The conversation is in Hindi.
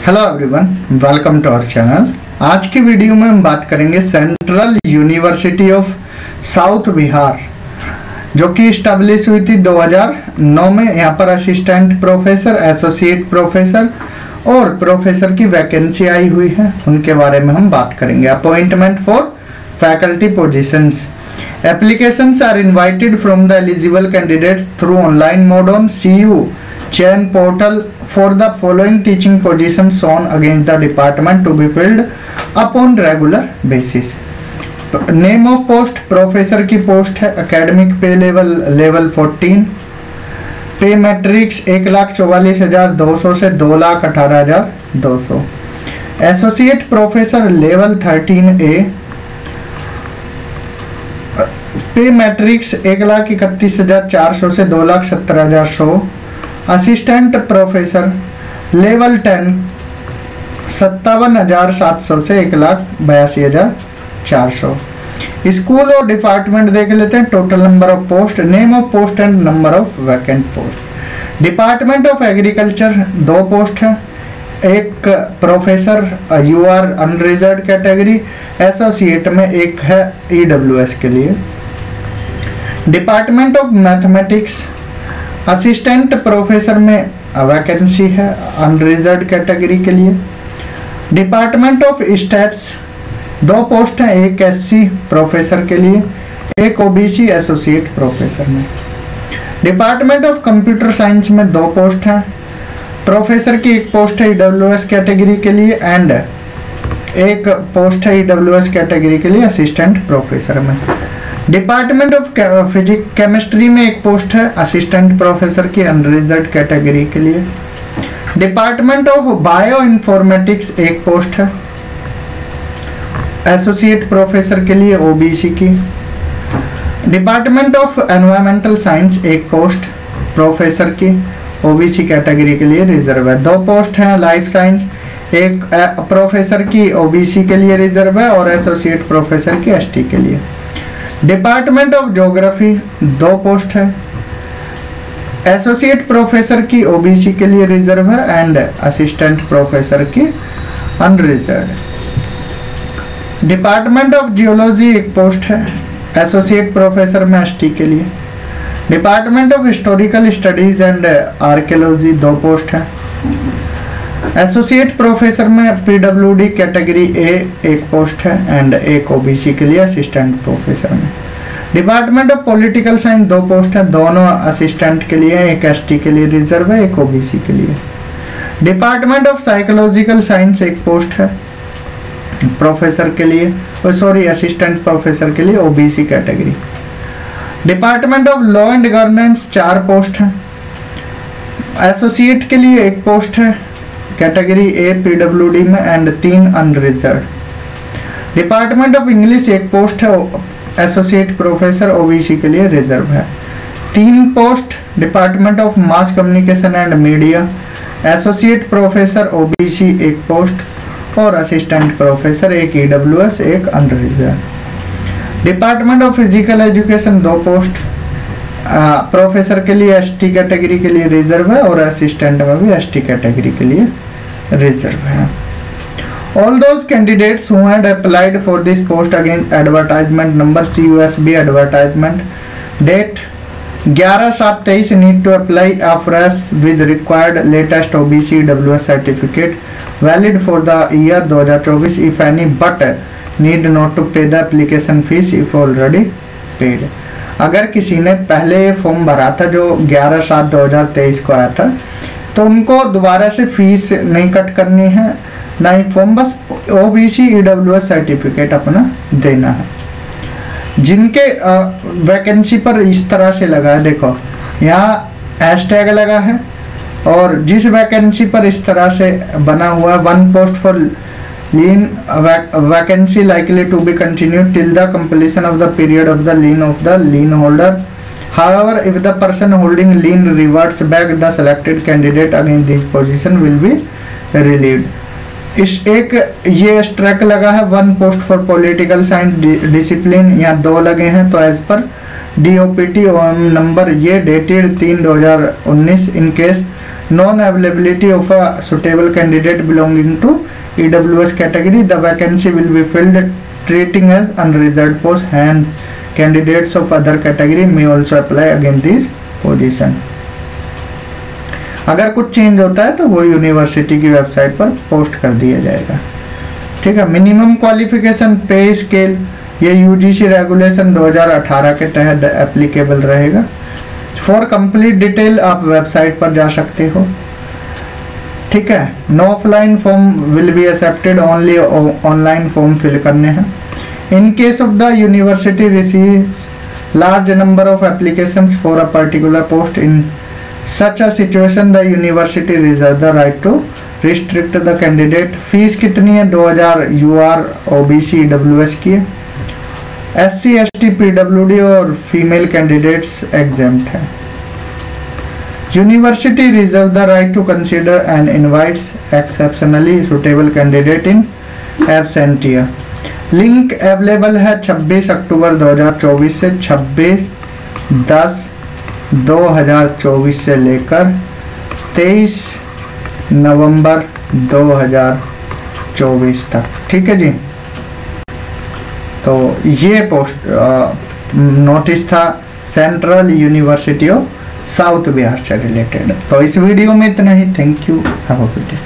Hello everyone, welcome to our channel. आज की वीडियो में हम बात करेंगे Central university of south Bihar, जो कि इस्टेब्लिश हुई थी 2009 में। यहाँ पर असिस्टेंट प्रोफेसर, एसोसिएट प्रोफेसर और प्रोफेसर की वैकेंसी आई हुई है, उनके बारे में हम बात करेंगे। Appointment for faculty positions, applications are invited from the eligible candidates through online mode on CU chain portal for the following teaching positions shown against the department to be filled upon regular basis. Name of post, professor की पोस्ट है। एकेडमिक पे लेवल 14। पे मैट्रिक्स 1,44,200 से 2,18,200। एसोसिएट प्रोफेसर लेवल 13A, पे मैट्रिक्स 1,31,400 से 2,17,100। असिस्टेंट प्रोफेसर लेवल 10 57,700 से 1,82,400। स्कूल और डिपार्टमेंट देख लेते हैं। Total number of post, name of post and number of vacant post. Department of agriculture 2 post है। एक professor UR unreserved category, associate में एक है ईडब्ल्यूएस के लिए। Department of mathematics assistant professor में वैकेंसी है अनरिजर्व्ड कैटेगरी के लिए। डिपार्टमेंट ऑफ स्टैट्स 2 पोस्ट हैं, एक एससी प्रोफेसर के लिए, एक ओबीसी एसोसिएट प्रोफेसर में। डिपार्टमेंट ऑफ कंप्यूटर साइंस में 2 पोस्ट हैं। प्रोफेसर की एक पोस्ट है ईडब्ल्यूएस कैटेगरी के लिए एंड एक पोस्ट है ईडब्ल्यूएस कैटेगरी के लिए असिस्टेंट प्रोफेसर में। डिपार्टमेंट ऑफ केमिस्ट्री में एक पोस्ट है असिस्टेंट प्रोफेसर की अनरिजर्व्ड कैटेगरी के लिए। डिपार्टमेंट ऑफ बायो इन्फॉर्मेटिक्स एक पोस्ट है एसोसिएट प्रोफेसर के लिए ओबीसी की। डिपार्टमेंट ऑफ एनवायरमेंटल साइंस एक पोस्ट प्रोफेसर की ओबीसी कैटेगरी के लिए रिजर्व है। 2 पोस्ट हैं लाइफ साइंस, एक प्रोफेसर की ओबीसी के लिए रिजर्व है और एसोसिएट प्रोफेसर की एसटी के लिए। डिपार्टमेंट ऑफ ज्योग्राफी 2 पोस्ट है, एसोसिएट प्रोफेसर की ओबीसी के लिए रिजर्व है एंड असिस्टेंट प्रोफेसर की अनरिजर्व्ड। डिपार्टमेंट ऑफ जियोलॉजी एक पोस्ट है एसोसिएट प्रोफेसर में एसटी के लिए। Department of historical studies and archaeology 2 post है, एसोसिएट प्रोफेसर में पीडब्ल्यूडी कैटेगरी ए एक पोस्ट है एंड एक ओबीसी के लिए असिस्टेंट प्रोफेसर में। Department of political science 2 post है, दोनों असिस्टेंट के लिए, एक एसटी के लिए रिजर्व है, एक ओबीसी के लिए। डिपार्टमेंट ऑफ साइकोलॉजिकल साइंस एक पोस्ट है प्रोफेसर के लिए, असिस्टेंट प्रोफेसर के लिए OBC category. Department of law and governance 4 post है, एसोसिएट के लिए एक पोस्ट है कैटेगरी ए पीडब्ल्यूडी में and 3 unreserved. Department of English एक पोस्ट है एसोसिएट प्रोफेसर ओबीसी के लिए रिजर्व है। 3 post department of mass communication and media, associate professor OBC एक पोस्ट और असिस्टेंट प्रोफेसर एक ईडब्ल्यूएस एक unreserved. Department of physical education 2 post, professor के लिए एसटी कैटेगरी के लिए रिजर्व है और असिस्टेंट में भी एसटी कैटेगरी के लिए रिजर्व है। All those candidates who had applied for this post against advertisement number CUSB advertisement date 11/7/23 need to apply afresh with required latest OBC EWS certificate valid for the year 2024 if any, but need not to pay the application fees if already paid। अगर किसी ने पहले ये फॉर्म भरा था जो 11/7/2023 को आया था, तो उनको दोबारा से फीस नहीं कट करनी है, ना ही फॉर्म, बस ओबीसी ईडब्ल्यूएस सर्टिफिकेट अपना देना है। जिनके वैकेंसी पर इस तरह से लगा है, देखो यहाँ हैशटैग लगा है, और जिस वैकेंसी पर इस तरह से बना हुआ है 1 post for lien vacancy likely to be continued till the completion of the period of the lien of the lien holder. However, if the person holding lien reverts back, the selected candidate against this position will be relieved. इस एक ये स्ट्रैक लगा है 1 post for political science discipline, यहाँ 2 लगे हैं, तो एज पर DOPT नंबर ये dated 3/2019 in case non availability of a suitable candidate belonging to EWS category, the vacancy will be filled treating as unreserved post, hence candidates of other category may also apply against this position। अगर कुछ चेंज होता है तो वो यूनिवर्सिटी की वेबसाइट पर पोस्ट कर दिया जाएगा। ठीक है। मिनिमम क्वालिफिकेशन पे स्केल ये यूजीसी रेगुलेशन 2018 के तहत एप्लीकेबल रहेगा। फॉर कंप्लीट डिटेल आप वेबसाइट पर जा सकते हो। ठीक है। No offline form will be accepted, only online form fill करने हैं। In case of the university receive large number of applications for a particular post, in such a situation the university reserve the right to restrict the candidate. Fees कितनी है? 2000 यूआर ओबीसी ईडब्ल्यूएस की है। SC ST PWD और फीमेल कैंडिडेट्स एग्जेम्प्ट है। University reserve the right to consider and invites exceptionally suitable candidate in absentia. Link available है 26 अक्टूबर 2024 से 26/10/2024 से लेकर 23 नवंबर 2024 तक। ठीक है जी। तो ये पोस्ट नोटिस था central university of south Bihar से रिलेटेड। तो इस वीडियो में इतना ही। Thank you, have a good day.